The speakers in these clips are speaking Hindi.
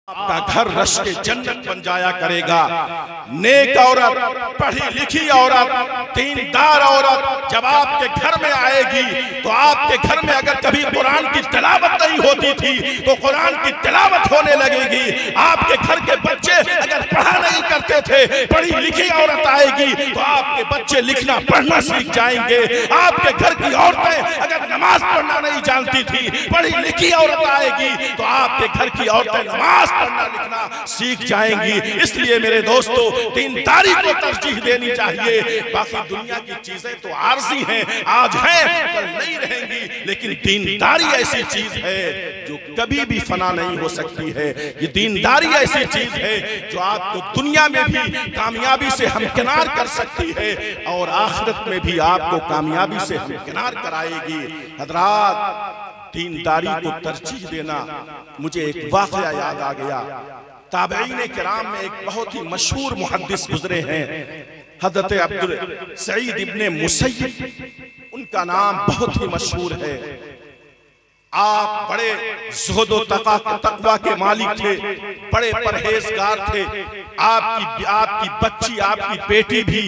आपका घर रश के जन्नत बन जाया करेगा। नेक औरत, पढ़ी लिखी औरत, दीनदार औरत जब आपके घर में आएगी तो आपके घर में अगर कभी कुरान की तिलावत नहीं होती थी तो कुरान की तिलावत होने लगेगी। आपके घर के बच्चे अगर पढ़ा नहीं करते थे, पढ़ी लिखी औरत आएगी तो आपके बच्चे लिखना पढ़ना सीख जाएंगे। आपके घर की औरतें अगर नमाज पढ़ना नहीं जानती थी, पढ़ी लिखी औरत आएगी तो आपके घर की औरतें नमाज पढ़ना लिखना सीख जाएंगी। इसलिए मेरे दोस्तों, दीनदारी को तरजीह देनी चाहिए। बाकी दुनिया की चीजें तो आर्जी हैं, आज हैं कल नहीं रहेंगी, लेकिन दीनदारी ऐसी चीज है जो कभी भी फना नहीं हो सकती है। ये दीनदारी ऐसी चीज है जो आपको दुनिया में भी कामयाबी से हमकिनार कर सकती है और आखिरत में भी आपको कामयाबी से हमकिनार कराएगी। हजरात, दीनदारी को तरजीह देना, मुझे एक वाक़या याद आ गया। ताबईन किराम में एक बहुत ही मशहूर मुहद्दिस गुजरे हैं, हज़रत अब्दुल सईद इब्ने मुसय्यब, उनका नाम बहुत ही मशहूर है। आप बड़े ज़ुहद व तक़वा के मालिक थे, बड़े परहेजगार थे। आपकी बच्ची, आपकी बेटी भी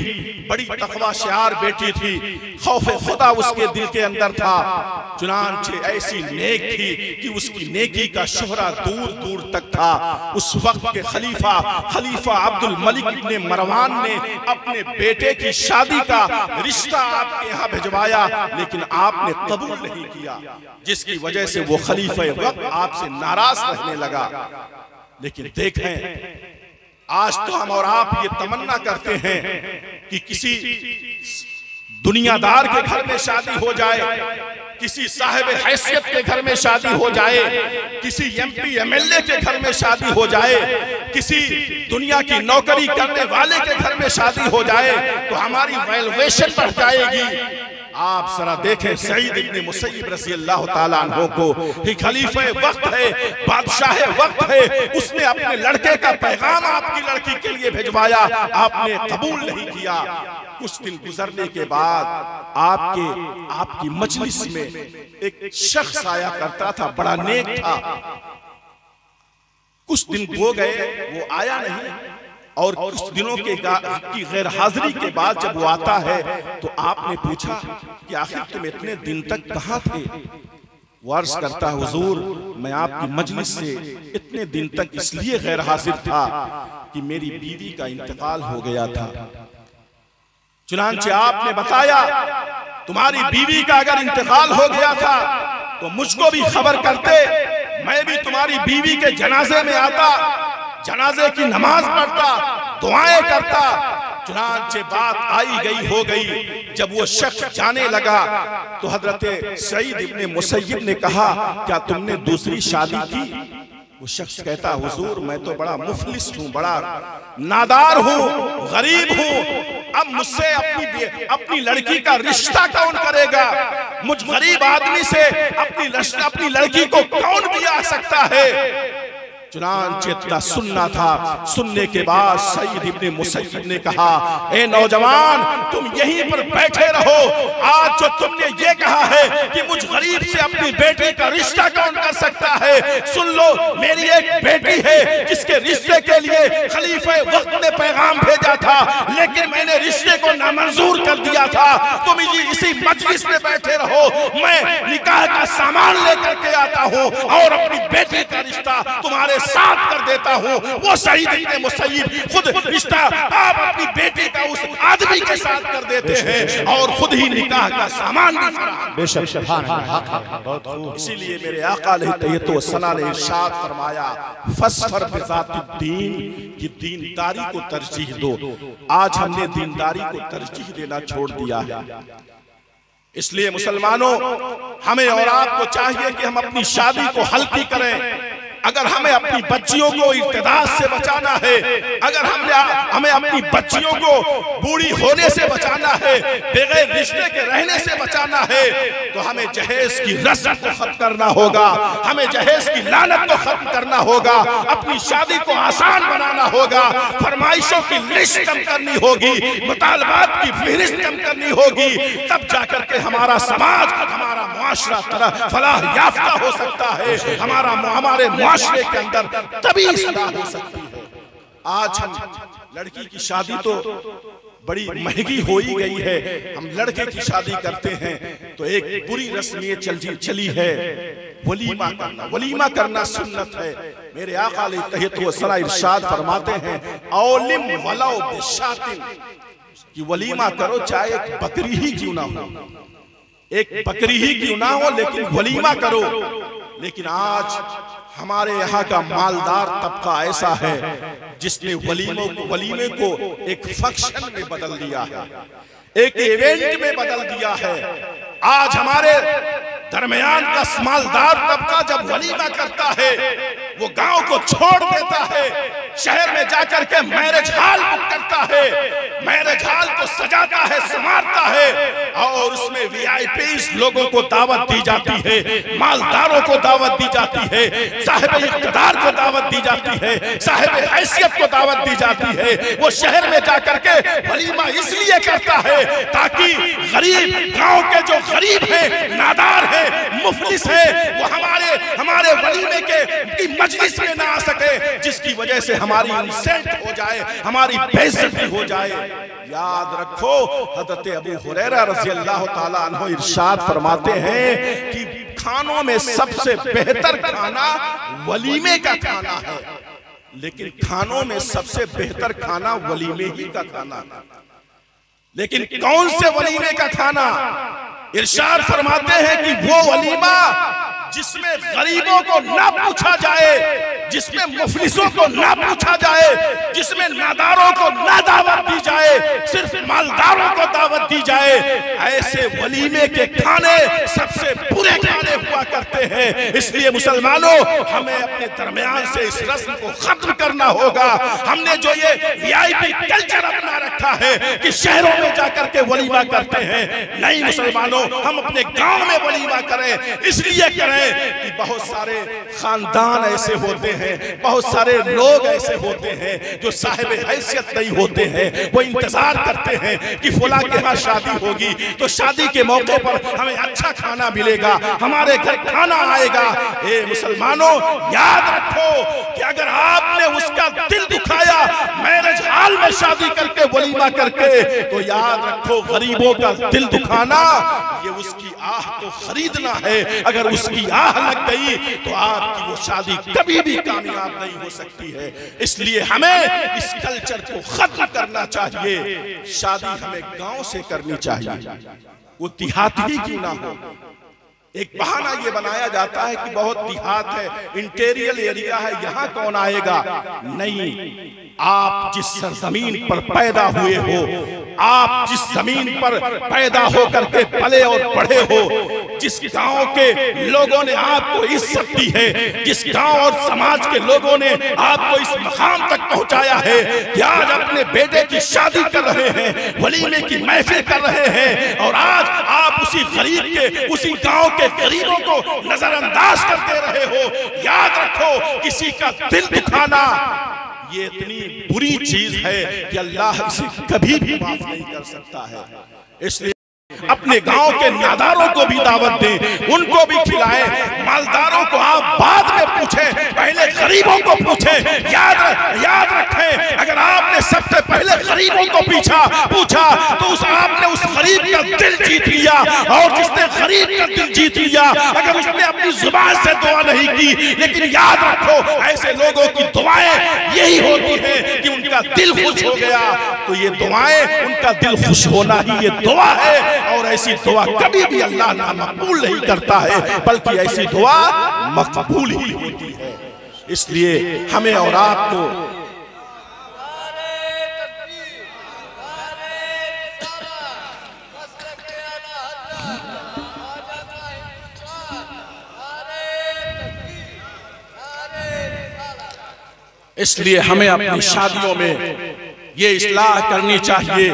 बड़ी तक़वा शार बेटी थी, खौफ खुदा उसके दिल के अंदर था। चुनांचे ऐसी नेक थी कि उसकी नेकी का शोहरा दूर दूर तक था। उस वक्त के खलीफा अब्दुल मलिक इब्ने मरवान ने अपने बेटे की शादी का रिश्ता आपके यहाँ भिजवाया, लेकिन आपने कबूल नहीं किया, जिसकी वजह से वो खलीफा वक्त आपसे नाराज रहने लगा। लेकिन देखें, आज तो हम और आप ये तमन्ना करते हैं कि किसी दुनियादार के घर में शादी हो जाए, किसी साहिब हैसियत के घर में शादी हो जाए, किसी एमपी एमएलए के घर में शादी हो जाए, किसी दुनिया की नौकरी करने वाले के घर में शादी हो जाए तो हमारी वैल्यूएशन बढ़ जाएगी। आप जरा देखें, सईद इब्ने मुसय्यब रज़ी अल्लाह ताला अन्हु को, ही खलीफे वक्त है, बादशाह वक्त है, उसने अपने लड़के का पैगाम आपकी लड़की के लिए भिजवाया, आपने कबूल नहीं किया। कुछ दिन गुजरने के बाद आपकी मजलिस में एक शख्स आया करता था, बड़ा नेक था। कुछ दिन हो गए, वो आया नहीं, और कुछ दिनों की गैर हाजिरी के बाद जब वो आता है तो आपने पूछा कि आखिर तुम इतने दिन तक कहाँ थे? वो अर्ज करता, हुजूर, मैं आपकी मजलिस से इतने दिन तक इसलिए गैर हाजिर था कि मेरी बीवी का इंतकाल हो गया था। चुनांचे आपने बताया, तुम्हारी बीवी का अगर इंतकाल हो गया था तो मुझको भी खबर करते, मैं भी तुम्हारी बीवी के जनाजे में आता, जनाजे की नमाज पढ़ता, दुआएं करता। चुनांचे बात आई गई हो गई। जब वो शख्स जाने लगा तो हजरत सईद इब्ने मुसय्यब ने कहा, क्या तुमने दूसरी शादी की? वो शख्स कहता, हुजूर, मैं तो बड़ा मुफलिस हूँ, बड़ा नादार हूँ, गरीब हूँ, अब मुझसे अपनी लड़की का रिश्ता कौन करेगा? मुझ गरीब आदमी से अपनी लड़की को कौन ब्याह सकता है? चुनांचे इतना सुनना था। सुनने के बाद सईद इब्ने मुसय्यब ने कहा, ए नौजवान, तुम यहीं पर बैठे रहो। आज जो तुमने ये कहा है कि मुझ गरीब से अपनी बेटी का रिश्ता कौन कर सकता है, सुन लो, मेरी एक बेटी है जिसके रिश्ते के लिए खलीफे वक्त ने पैगाम भेजा था, लेकिन मैंने रिश्ते को नामंजूर कर दिया था। तुम इसी मजलिस में बैठे रहो, मैं निकाह का सामान लेकर के आता हूँ और अपनी बेटी का रिश्ता तुम्हारे साथ कर देता हूँ। वो सईद इब्ने मुसय्यब खुद रिश्ता आप अपनी बेटी का उस आदमी के साथ कर देते हैं और खुद ही निकाह का सामान भी फराहम। बेशक सुभान अल्लाह। इसीलिए मेरे आका अलैहिस्सलातु वस्सलाम ने इरशाद फरमाया, फस्फर बिज़ातिद्दीन, कि दीनदारी को तरजीह दो। आज हमने दीनदारी को तरजीह देना छोड़ दिया है। इसलिए मुसलमानों, हमें और आपको चाहिए कि हम अपनी शादी को हल्की करें। अगर हमें अपनी बच्चियों को इर्तिदाद से बचाना है, अगर हमें अपनी बच्चियों को बूढ़ी होने से बचाना है, बगैर रिश्ते के रहने से बचाना है, तो हमें जहेज की रस्म को खत्म करना होगा, हमें जहेज की लानत को खत्म करना होगा, अपनी शादी को आसान बनाना होगा, फरमाइशों की लिस्ट कम करनी होगी, मुतालबात की फहरिस्त कम करनी होगी। तब जाकर के हमारा समाज, हमारा मुआशरा तरह फलाह याफ्ता हो सकता है, हमारे मुआशरे के अंदर तभी सलाह हो सकती है। आज हम लड़की की शादी तो बड़ी महंगी हो ही गई है, हम लड़के की शादी करते हैं तो एक बुरी रस्म ये चली है, वलीमा करना। वलीमा करना सुन्नत है। मेरे आका अलैहिस्सलातु वस्सलाम इरशाद फरमाते हैं, औलिम वलौ बिशातिन, कि वलीमा करो चाहे एक बकरी ही क्यों ना हो, एक बकरी ही क्यों ना हो, लेकिन वलीमा करो। लेकिन आज हमारे यहाँ का मालदार तबका ऐसा है जिसने वलीमे को एक फंक्शन में बदल दिया है, एक इवेंट में बदल दिया है। आज हमारे दरमियान का मालदार तबका जब वलीमा करता है वो गांव को छोड़ देता है, शहर में जाकर के मैरिज हॉल बुक करता है, मैरिज हॉल को सजाता है, संवारता है और उसमें वीआईपी लोगों को दावत दी जाती है, मालदारों को दावत दी जाती है, साहिब इक़्तिदार को दावत दी जाती है, साहिब हैसियत को दावत दी जाती है। वो शहर में जाकर के वलीमा इसलिए करता है ताकि गरीब, गांव के जो गरीब है, नादार है, मुफलिस है, वो हमारे वलीमे की मजलिस में ना आ सके, जिसकी वजह से हमारी इंसल्ट हो जाए, हमारी बेइज्जती हो जाए। याद रखो, हज़रत अबू हुरैरा रज़ी अल्लाह ताला अन्हु इरशाद फरमाते हैं कि खानों में सबसे बेहतर खाना वलीमे का खाना है, लेकिन खानों में सबसे बेहतर खाना वलीमे ही का खाना। लेकिन कौन से वलीमे का खाना? इरशाद फरमाते हैं कि वो वलीमा जिसमें गरीबों को ना पूछा जाए, जिसमें मुफलिसों को ना पूछा जाए, जिसमें नादारों को ना दावत दी जाए, सिर्फ मालदारों को दावत दी जाए। ऐसे वलीमे के खाने सबसे बुरे खाने हुआ करते हैं। इसलिए मुसलमानों, हमें अपने दरमियान से इस रस्म को खत्म करना होगा। हमने जो ये वीआईपी कल्चर अपना रखा है कि शहरों में जाकर के वलीमा करते हैं, नहीं मुसलमानों, हम अपने गांव में वलीमा करें। इसलिए करें कि बहुत सारे खानदान ऐसे होते हैं, बहुत सारे लोग ऐसे होते हैं जो साहिब हैसियत नहीं होते हैं, वो इंतजार करते हैं कि फुला के यहाँ शादी होगी तो शादी के मौके पर हमें अच्छा खाना मिलेगा, हमारे घर खाना आएगा। ए मुसलमानों, याद रखो कि अगर आपने उसका दिल दुखाया मैरिज हॉल में शादी करके, वलीमा करके, तो याद रखो गरीबों का दिल दुखाना ये उसकी आह को खरीदना है। अगर उसकी आह लग गई तो आपकी वो शादी कभी भी कामयाब नहीं हो सकती है। इसलिए हमें इस कल्चर को खत्म करना चाहिए। शादी हमें गांव से करनी चाहिए, वो देहात ही क्यों ना हो। एक बहाना ये बनाया जाता है कि बहुत देहात है, इंटीरियर एरिया है, यहाँ कौन आएगा। नहीं, आप जिस सरजमीन पर पैदा हुए हो, आप जिस जमीन पर पैदा होकर के पले और पढ़े हो, जिस गांव के लोगों ने आपको इज्जत दी है, जिस गांव और समाज के लोगों ने आपको इस मकाम तक पहुंचाया है कि आज अपने बेटे की शादी कर रहे हैं, वलीमे की महफिल कर रहे हैं, और आज आप उसी गरीब के, उसी गांव के गरीबों को नजरअंदाज करते रहे हो। याद रखो, किसी का दिल दुखाना ये इतनी बुरी चीज है कि अल्लाह इसे कभी भी माफ नहीं कर सकता है। इसलिए अपने गांव के नादारों को भी दावत दें, उनको भी खिलाएं। मालदारों को आप बाद में पूछें, पहले गरीबों को पूछें। याद रखें, अगर आपने सबसे पहले गरीबों को पूछा तो आपने उस गरीब का दिल जीत लिया, और जिसने गरीब का दिल जीत लिया, अगर उसने अपनी जुबान से दुआ नहीं की, लेकिन याद रखो ऐसे लोगों की दुआएं यही होती हैं कि उनका दिल खुश हो गया। तो ये दुआएं, उनका दिल खुश होना ही ये दुआ है, और ऐसी दुआ कभी भी अल्लाह ना मकबूल नहीं करता है, बल्कि ऐसी दुआ मकबूल ही होती है। इसलिए हमें और आपको अपनी शादियों में ये इस्लाह करनी चाहिए,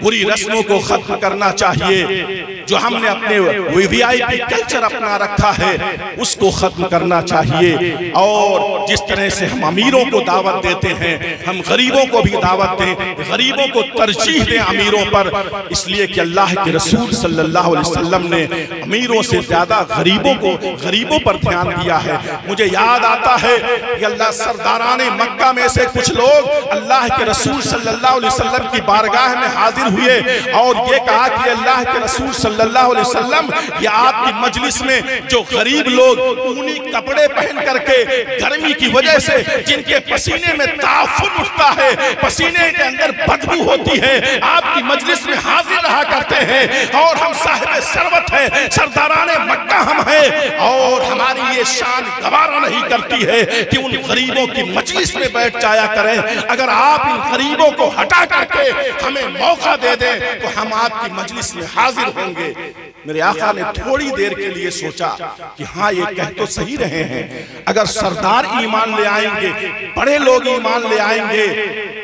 बुरी रस्मों को खत्म करना चाहिए। जो हमने अपने वीवीआईपी कल्चर अपना रखा है उसको खत्म करना चाहिए। और जिस तरह से हम अमीरों को दावत देते हैं, हम गरीबों को भी दावत दें, गरीबों को तरजीह दें अमीरों पर, इसलिए कि अल्लाह के रसूल सल्लल्लाहु अलैहि वसल्लम ने अमीरों से ज्यादा गरीबों पर ध्यान दिया है। मुझे याद आता है कि अल्लाह सरदाराने मक्का में से कुछ लोग अल्लाह के रसूल सल्लल्लाहु अलैहि वसल्लम की बारगाह में हाजिर हुए और ये कहा कि अल्लाह के रसूल सल्लल्लाहु अलैहि वसल्लम, ये आपकी मजलिस में जो गरीब लोग ऊनी कपड़े पहन करके गर्मी की वजह से जिनके पसीने में ताफुन उठता है, पसीने के अंदर बदबू होती है, आपकी मजलिस में हाजिर रहा करते हैं और हम साहिब सरवत है, सरदाराने मक्का हम हैं और हमारी ये शान गवारा नहीं करती है कि उन गरीबों की मजलिस में बैठ जाया करें। अगर आप इन गरीबों को हटा करके हमें मौका दे दें तो हम आपकी मजलिस में हाजिर होंगे। मेरे आका ने थोड़ी देर के लिए सोचा कि हाँ, ये कह तो सही रहे हैं, अगर सरदार ईमान ले आएंगे, बड़े लोग ईमान ले आएंगे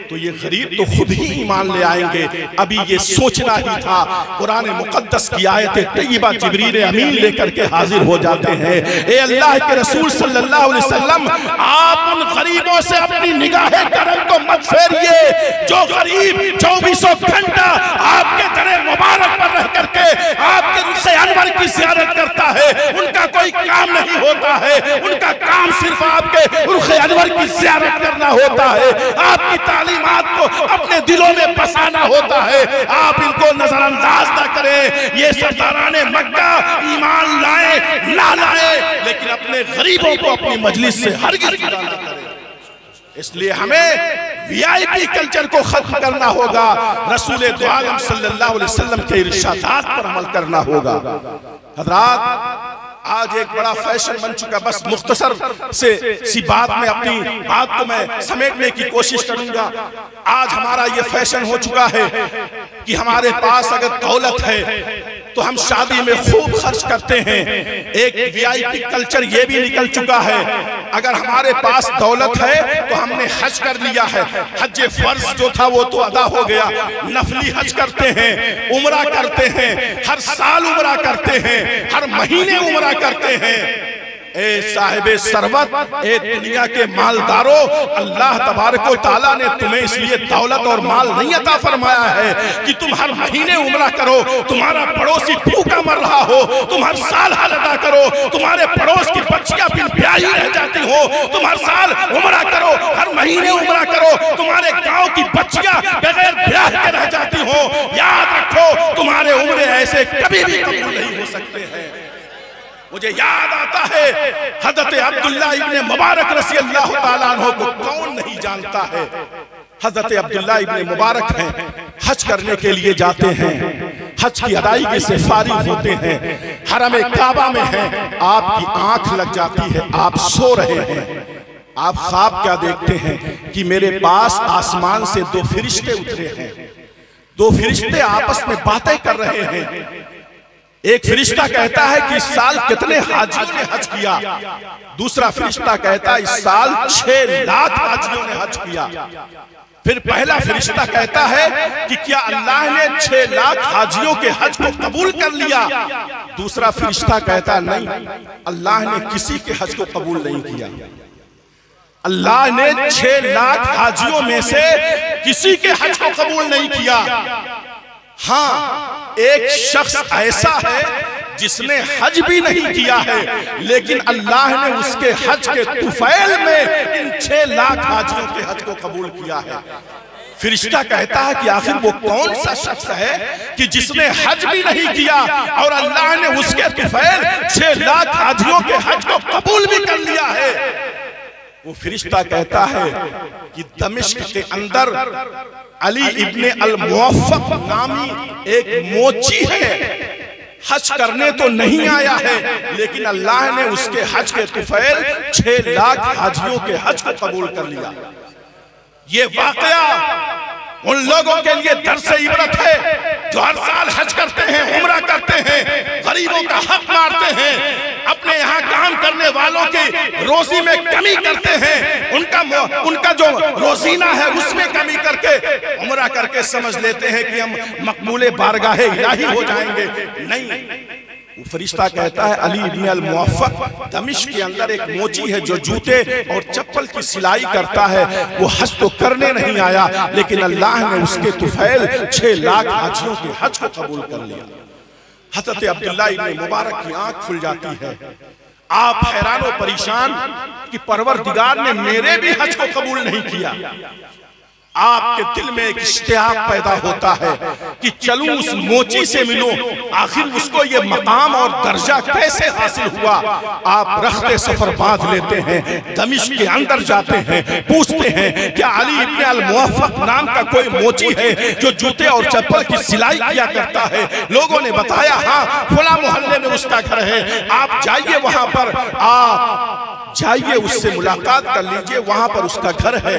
तो ये गरीब तो खुद ही ईमान ले आएंगे। अभी ये सोचना ही था, कुरान मुकद्दस की आयत तय्यबा जिब्रील अमीन लेकर के हाजिर हो जाते हैं। ए अल्लाह के रसूल सल्लल्लाहु अलैहि वसल्लम, आप उन गरीबों से अपनी निगाहे करम को मत फेरिए जो गरीब 24 घंटा आपके दरे मुबारक पर रह करके आपके रुख़ अनवर की ज़ियारत करता है। उनका कोई काम नहीं होता है, उनका काम सिर्फ आपके रुख़ अनवर की ज़ियारत करना होता है, आपकी तालीमात को अपने दिलों में बसाना होता है। आप इनको नजरअंदाज ना करें। ये सरदाराने मक्का ईमान लाए ना लाए, लेकिन अपने गरीबों को अपनी मजलिस से हरगिज़ जुदा ना करें। इसलिए हमें वीआईपी कल्चर को खत्म करना होगा, रसूल दो आलम सल्लल्लाहु अलैहि वसल्लम के इरशादात पर अमल करना होगा। हज़रात, आज एक बड़ा फैशन बन चुका, बस मुख्तसर सी बात में अपनी बात को मैं समेटने की कोशिश करूंगा। आज हमारा ये फैशन हो चुका है कि हमारे पास अगर दौलत है तो हम शादी में खूब खर्च करते हैं। एक वीआईपी कल्चर ये भी निकल चुका है, अगर हमारे पास दौलत है तो हमने हज कर लिया है, हज फर्ज जो था वो तो अदा हो गया, नफली हज करते हैं, उम्रा करते हैं, हर साल उम्रा करते हैं, हर महीने उम्रा करते हैं। ए साहिबे सरवत, ए दुनिया के मालदारों, अल्लाह तबारक व तआला ने तुम्हें इसलिए दौलत और माल नहीं अता फरमाया है कि तुम हर महीने उम्रा करो, तुम्हारा पड़ोसी भूखा मर रहा हो, तुम हर साल हज अदा करो, तुम्हारे पड़ोस की बच्चियां बिन ब्याही रह जाती हो, तुम हर साल उम्रा करो, हर महीने उम्रा करो, तुम्हारे गांव की बच्चियां बगैर ब्याह के रह जाती हो। याद रखो, तुम्हारे उम्रे ऐसे कभी भी कबूल नहीं हो सकते हैं। मुझे याद आता है हज़रत अब्दुल्ला इब्ने मुबारक रज़ी अल्लाह ताला अन्हु को कौन नहीं जानता है। हज़रत अब्दुल्ला इब्ने मुबारक हैं, हज करने के लिए जाते हैं, हज की अदायगी से फारिग होते हैं, हरम काबा में हैं, आपकी आंख लग जाती है, आप सो रहे हैं, आप ख्वाब क्या देखते हैं कि मेरे पास आसमान से दो फरिश्ते उतरे हैं, दो फरिश्ते आपस में बातें कर रहे हैं। एक फरिश्ता कहता है कि इस साल कितने हाजियों ने हज किया, दूसरा फरिश्ता कहता है इस साल 6 लाख हाजियों ने हज किया। फिर पहला फरिश्ता कहता है कि क्या अल्लाह ने 6 लाख हाजियों के हज को कबूल कर लिया? दूसरा फरिश्ता कहता नहीं, अल्लाह ने किसी के हज को कबूल नहीं किया। अल्लाह ने 6 लाख हाजियों में से किसी के हज को कबूल नहीं किया। हाँ, एक शख्स ऐसा है जिसने हज भी नहीं किया है, लेकिन अल्लाह ने उसके हज के तुफैल में इन 6 लाख हाजियों के हज को कबूल किया है। फरिश्ता कहता है कि आखिर वो कौन सा शख्स है कि जिसने हज भी नहीं किया और अल्लाह ने उसके तुफैल 6 लाख हाजियों के हज को कबूल भी कर लिया है। वो फरिश्ता कहता है कि दमिश्क के अंदर अली इब्ने अल मुवफ़्फ़क़ नामी एक मोची है, हज करने तो नहीं आया है, लेकिन अल्लाह ने उसके हज के तुफैल 6 लाख हाजियों के हज को कबूल कर लिया। ये वाकया उन लोगों के लिए दर्स इबरत है जो हर साल हज करते हैं, उम्रा करते हैं, गरीबों का हक मारते हैं, अपने यहाँ काम करने वालों की रोजी में कमी करते हैं, उनका जो रोजीना है उसमें कमी करके उम्रा करके समझ लेते हैं कि हम मकबूले बारगाहे इलाही हो जाएंगे। नहीं, वो फरिश्ता कहता है अली इब्न अल मुअफ्फक दमिश्क के अंदर एक मोची है जो जूते और चप्पल की सिलाई करता है, वो हज तो करने नहीं आया लेकिन अल्लाह ने उसके तुफैल 6 लाख हाजियों के हज को कबूल कर लिया। हज़रत अब्दुल्लाह इब्न मुबारक की आंख खुल जाती है, आप हैरान और परेशान कि परवरदिगार ने मेरे भी हज को कबूल नहीं किया। आपके दिल में एक इश्तियाक पैदा होता है कि चलूं उस मोची से मिलूं, आखिर उसको ये मकाम और दर्जा कैसे हासिल हुआ। आप रख्ते सफर बांध लेते हैं, दमिश्क के अंदर जाते हैं, पूछते हैं क्या अली इब्न अल मुअफ्फक नाम का कोई मोची है जो जूते और चप्पल की सिलाई किया करता है। लोगों ने बताया हाँ फला मोहल्ले में उसका घर है, आप जाइए वहां पर, आप जाइए उससे मुलाकात कर लीजिए, वहां पर उसका घर है।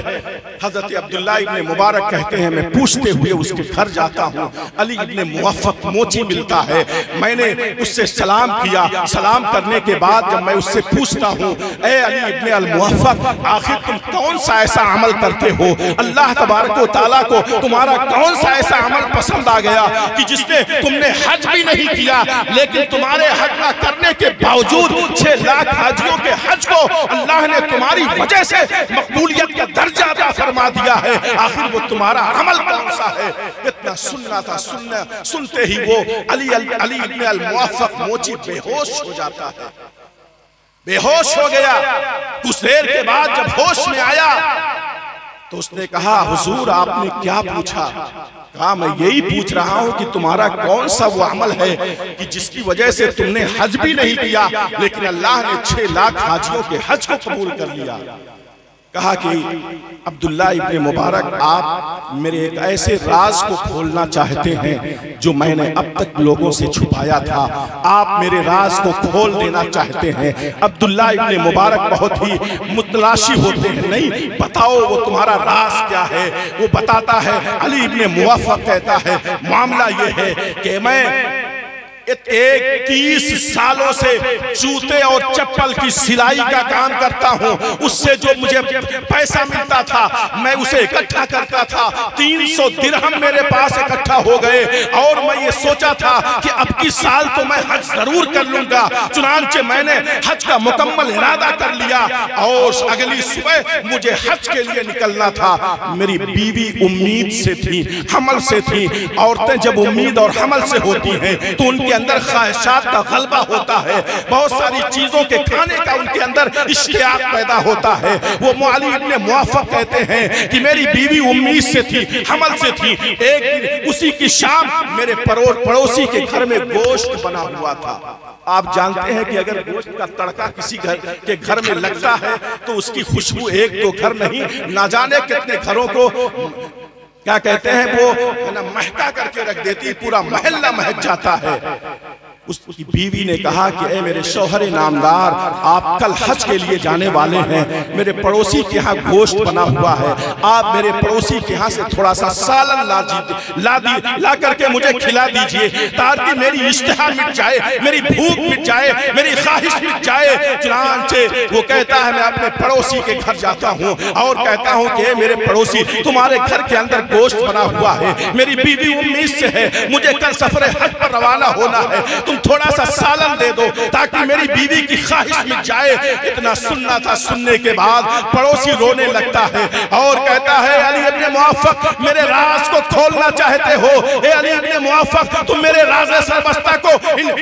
हजरत अब्दुल्लाह इब्न मुबारक कहते हैं मैं पूछते हुए उसके घर जाता हूँ, अली इब्न मुअफ्फक मोची मिलता है, मैंने उससे सलाम किया। सलाम करने के बाद जब मैं उससे पूछता हूँ ए अली इब्न अल मुअफ्फक आखिर तुम कौन सा ऐसा अमल करते हो, अल्लाह तबारक व तआला को तुम्हारा कौन सा ऐसा अमल पसंद आ गया कि जिसने तुमने हज भी नहीं किया लेकिन तुम्हारे हज न करने के बावजूद 6 लाख हाजियों के हज को अल्लाह ने तुम्हारी वजह से मकबूलियत का दर्जा अता फरमा दिया है, आखिर वो तुम्हारा अमल कौन सा है। इतना सुनना था, सुनते ही वो अली इब्न अल मुअफ्फक मोची बेहोश हो जाता है, बेहोश हो गया। कुछ देर के बाद जब होश में आया तो उसने कहा हुजूर आपने क्या पूछा। कहा मैं यही पूछ रहा हूं कि तुम्हारा कौन सा वो अमल है कि जिसकी वजह से तुमने हज भी नहीं किया लेकिन अल्लाह ने 6 लाख हाजियों के हज को कबूल कर लिया। कहा कि अब्दुल्लाह इब्न मुबारक आप मेरे एक ऐसे राज को खोलना चाहते हैं जो मैंने अब तक लोगों से छुपाया था, आप मेरे राज को खोल देना चाहते हैं। अब्दुल्लाह इब्न मुबारक बहुत ही मुतलाशी होते हैं, नहीं बताओ वो तुम्हारा राज क्या है। वो बताता है, अली इब्न मुअफ्फक कहता है मामला ये है कि मैं 31 सालों से जूते और चप्पल की सिलाई का काम करता हूं, उससे जो मुझे पैसा मिलता था मैं उसे इकट्ठा करता था। 300 दिरहम मेरे पास इकट्ठा हो गए और मैं ये सोचा था कि अब की साल तो मैं हज जरूर कर लूंगा। चुनांचे मैंने हज का मुकम्मल इरादा कर लिया और अगली सुबह मुझे हज के लिए निकलना था। मेरी बीवी उम्मीद से थी, हमल से थी। औरतें जब उम्मीद और हमल से होती हैं तो उनके अंदर ख्वाहिशात का गलबा होता है, बहुत सारी चीजों के खाने का उनके अंदर इश्तियाक पैदा होता है। वो अली इब्न मुअफ्फक कहते हैं कि मेरी बीवी उम्मीद से थी, हमल से थी। एक दिन उसी की शाम मेरे पड़ोसी के घर में गोश्त बना हुआ था। आप जानते हैं कि अगर गोश्त का तड़का किसी घर के घर में लगता है तो उसकी खुशबू एक दो घर नहीं ना जाने कितने घरों को क्या कहते हैं वो है ना महका करके रख देती, पूरा महल्ला महक जाता है। उसकी बीवी ने कहा कि ए मेरे शौहर नामदार आप कल हज के लिए जाने वाले हैं, मेरे पड़ोसी के यहाँ गोश्त बना हुआ है, आप मेरे पड़ोसी के यहाँ से थोड़ा सा सालन ला करके मुझे खिला दीजिए ताकि मेरी इश्तिहा मिट जाए, मेरी भूख मिट जाए, मेरी ख्वाहिश मिट जाए। चुनांचे वो कहता है मैं अपने पड़ोसी के घर जाता हूँ और कहता हूँ कि मेरे पड़ोसी तुम्हारे घर के अंदर गोश्त बना हुआ है, मेरी बीवी उम्मीद से है, मुझे कल सफर हज पर रवाना होना है, तुम थोड़ा सा सालन दे दो ताकि मेरी बीवी की ख्वाहिश मिट जाए। इतना सुनना था, सुनने के बाद पड़ोसी रोने लगता है और कहता है अली इब्न मुअफ्फक मेरे राज को खोलना चाहते हो, ए अली इब्न मुअफ्फक तुम मेरे राज सरबस्ता को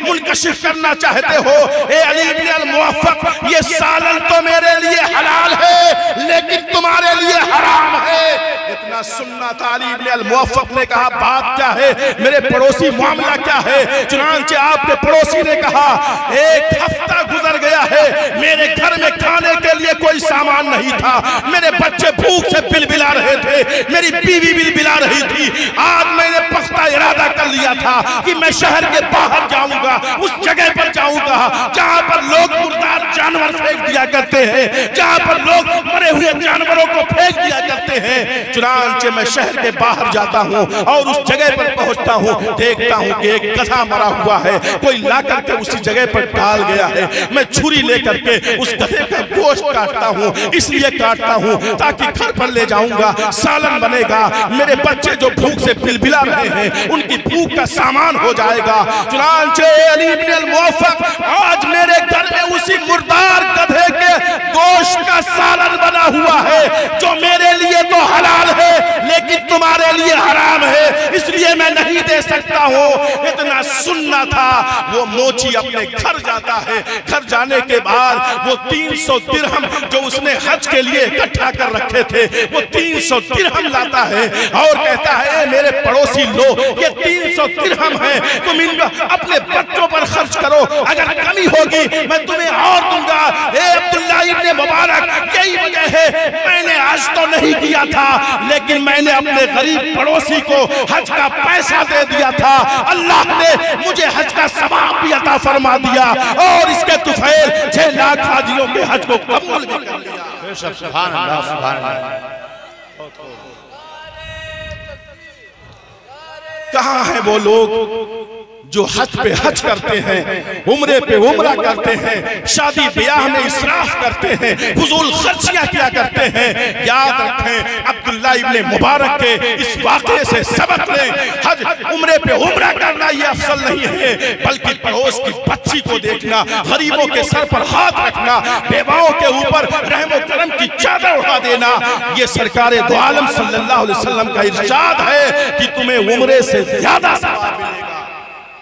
मुनकशिफ करना चाहते हो। ए अली इब्न मुअफ्फक ये सालन तो मेरे लिए हलाल है लेकिन तुम्हारे लिए हराम है। इतना सुनना था, अली इब्न मुअफ्फक ने कहा बात क्या है, मेरे पड़ोसी मामला क्या है। चुनांचे आपके पड़ोसी ने कहा 1 हफ्ता गुजर गया है, मेरे घर में खाने के लिए कोई सामान नहीं था, मेरे बच्चे भूख से बिलबिला रहे थे, मेरी बीवी बिलबिला रही थी। आज मैंने पख्ता इरादा कर लिया था कि मैं शहर के बाहर जाऊंगा, उस जगह पर जाऊंगा जहां पर लोग मुर्दार जानवर फेंक दिया करते हैं, जहां पर लोग मरे हुए जानवरों को फेंक दिया करते हैं। चुनांचे मैं शहर के बाहर जाता हूँ और उस जगह पर पहुंचता हूँ, देखता हूँ कि एक गधा मरा हुआ है, कोई ला करके उसी जगह पर डाल गया है। मैं छुरी लेकर के उस गधे का गोश्त काटता हूँ, इसलिए काटता हूँ ताकि घर पर ले जाऊंगा, सालन बनेगा, मेरे बच्चे जो भूख से बिलबिला रहे हैं उनकी भूख का सामान हो जाएगा। चुनांचे अली इब्न अल-मुवफ़्फ़क़, आज मेरे घर में उसी मुर्दार गधे के गोश्त का सालन बना हुआ है जो मेरे लिए तो हलाल है लेकिन तुम्हारे लिए हराम है, इसलिए मैं नहीं दे सकता हूँ। इतना सुनना था। वो मोची अपने घर जाता है, घर जाने के बाद वो 300 दिरहम जो उसने हज के लिए इकट्ठा कर रखे थे वो 300 दिरहम लाता है और कहता है मेरे पड़ोसी लो, ये 300 दिरहम है, तुम इन अपने बच्चों पर खर्च करो, अगर कमी होगी मैं तुम्हें और दूंगा। अब्दुल्लाह इब्न मुबारक, यही वजह है मैंने हज तो नहीं किया था लेकिन मैंने अपने गरीब पड़ोसी को हज का पैसा दे दिया था, अल्लाह ने मुझे हज का सवाब भी अता फरमा दिया और इसके तुफैल 6 लाख हाजियों के हज को कबूल भी कर लिया। सुभान अल्लाह, सुभान अल्लाह। कहाँ हैं वो लोग जो हज पे हज करते हैं, उम्रे पे उम्रा करते हैं, शादी ब्याह में इसराफ करते हैं, फुजूल खर्चियां किया करते हैं। याद रखें, अब्दुल्लाह इब्ने मुबारक के इस वाक़े से सबक लें। हज उम्रे पे उम्रा करना ये अफसल नहीं है, बल्कि पड़ोस की बच्ची को देखना, गरीबों के सर पर हाथ रखना, बेवाओं के ऊपर रहमो करम की चादर उठा देना, ये सरकारे दो आलम सल्लल्लाहु अलैहि वसल्लम का इरशाद है कि तुम्हें उम्रे से ज्यादा सवाब मिलेगा।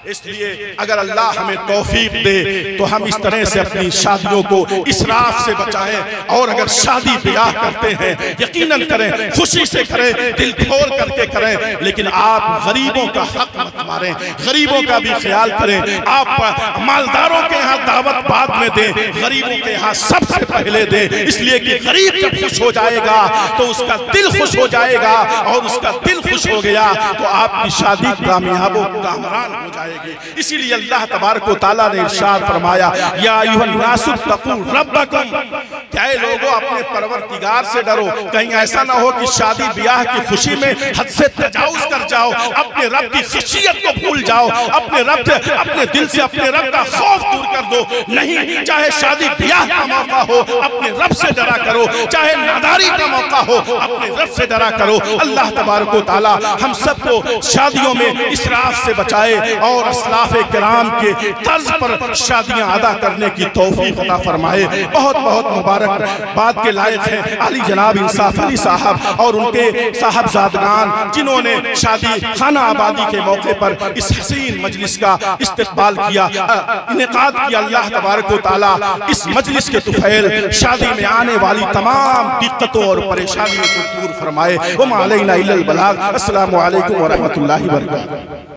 इसलिए अगर अल्लाह हमें तौफीक दे तो हम इस तरह से अपनी शादियों को इसराफ से बचाएं और अगर शादी ब्याह करते हैं यकीनन करें, खुशी से करें, दिल खोल करके करें, लेकिन आप गरीबों का हक मत मारें, गरीबों का भी ख्याल करें। आप मालदारों के यहाँ दावत बाद में दें, गरीबों के यहाँ सबसे पहले दें, इसलिए कि गरीब जब खुश हो जाएगा तो उसका दिल खुश हो जाएगा और उसका दिल खुश हो गया तो आपकी शादी कामयाब व कामरान हो जाएगी। इसीलिए अल्लाह तबारक व तआला ने इरशाद फरमाया, या अय्युहन नासु तक़ू रब्बकुम, क्या लोगों अपने परवरदिगार से डरो, कहीं ऐसा ना हो कि शादी ब्याह की खुशी में हद से तजावुज कर जाओ, अपने रब की खशियत को भूल जाओ, अपने रब से, अपने दिल से अपने रब का खौफ दूर कर दो। नहीं, चाहे शादी ब्याह का मौका हो अपने रब से डरा करो, चाहे नादारी का मौका हो अपने रब से डरा करो। अल्लाह तबारक व तआला हम सबको शादियों में इसराफ से बचाए और अस्लाफ़े किराम के तर्ज पर शादियां अदा करने की तौफीक अता फरमाए। बहुत बहुत मुबारक बात के लायक है अली जनाब इंसाफ अली साहब और उनके साहबजादगान, जिन्होंने शादी खाना आबादी के मौके पर इस हसीन मजलिस का इस्तकबाल किया, इनेकाद किया। अल्लाह तबारक व तआला इस मजलिस के तुफैल शादी में आने वाली तमाम दिक्कतों और परेशानियों को दूर फरमाए। वमा अलैना इल्लल बलाग। अस्सलामु अलैकुम व रहमतुल्लाहि व बरकातुहू।